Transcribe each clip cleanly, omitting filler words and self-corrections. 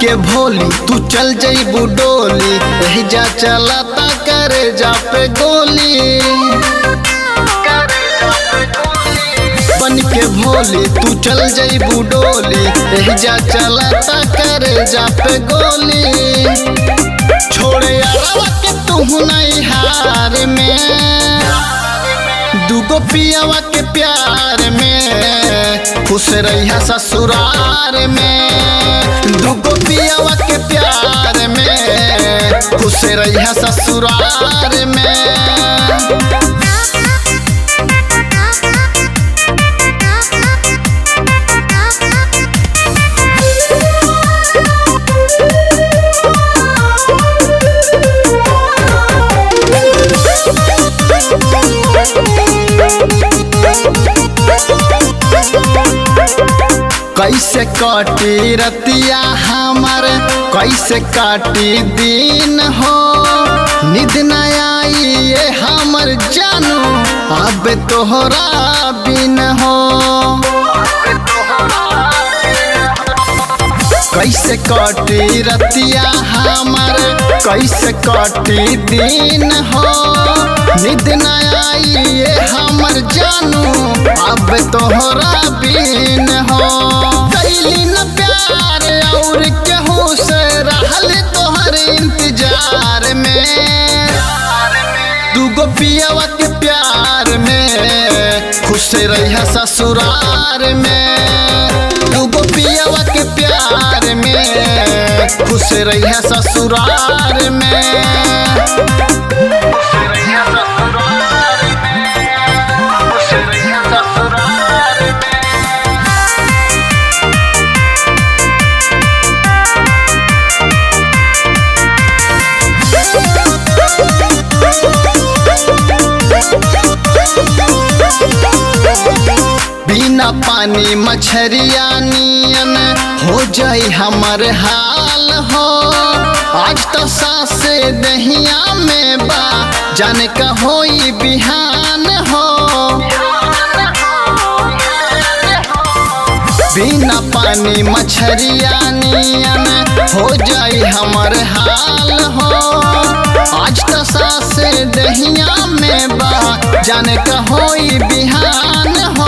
के भोली तू चल जइबू डोली, रह जा चलाता करे जा पे गोली। बन के भोली तू चल जइबू डोली, रह जा चलाता करे जा पे गोली। छोड़े यारवा के तू नहीं हार में, दूगो पियावा के प्यार में खुश रहिया ससुरार में। दूगो पियावा के प्यार में खुश रहिया ससुरार में। कैसे काटी रतिया हमर, कैसे काटी दिन हो, निद न आई ये हमर जानू अब तोहरा बिन हो। कैसे काटी रतिया हमर, कैसे काटी दिन हो, निद न आई ये हमर जानू अब तोहरा बिन हो। कैली न प्यार और केहू से रहल तोहर इंतजार में, दूगो पियावा के प्यार में खुश रहिया ससुरार में। दूगो पियावा के प्यार में खुश रहिया ससुरार में। बिना पानी मछरिया नियन हो जाई हमर हाल हो, आज तो सासे दहिया में बा जाने का होई बिहान हो। बिना पानी मछरिया नियन हो जाई हमर हाल हो, आज तो सासे दहिया में बा जाने का होई बिहान हो।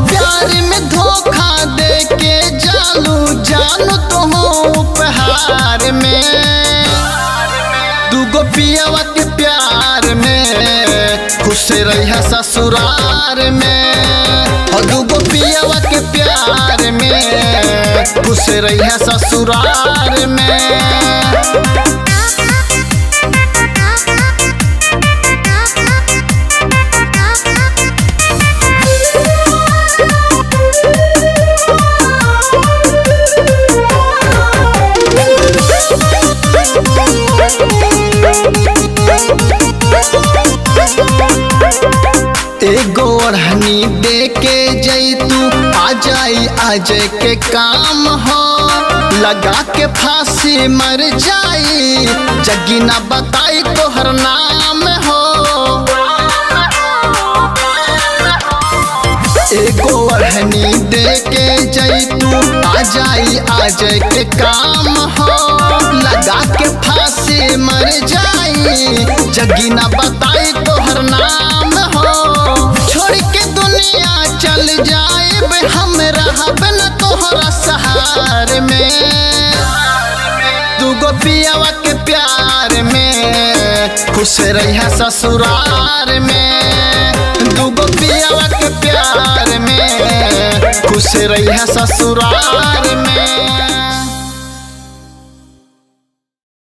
प्यार में धोखा दे के जानू तुम उपहार में, दूगो पियावा के प्यार में खुश रहिया ससुरार में। और दूगो पियावा के प्यार में खुश रहिया ससुरार में। एगो ओढ़नी दे के जैतू आ जाई आज के काम हो, लगा के फांसी मर जाई जगी ना बताई तोहर नाम हो। एगो ओढ़नी दे के जैतू आ जाई आज के काम हो, लगा के फांसी मर जाई जगी ना बताई तोहर नाम हो। छोड़ के दुनिया चल जाए हम रहब न तोहरा सहार में, दूगो पियावा के प्यार में खुश रहिया ससुरार में। दूगो पियावा के प्यार में खुश रहिया ससुरार में।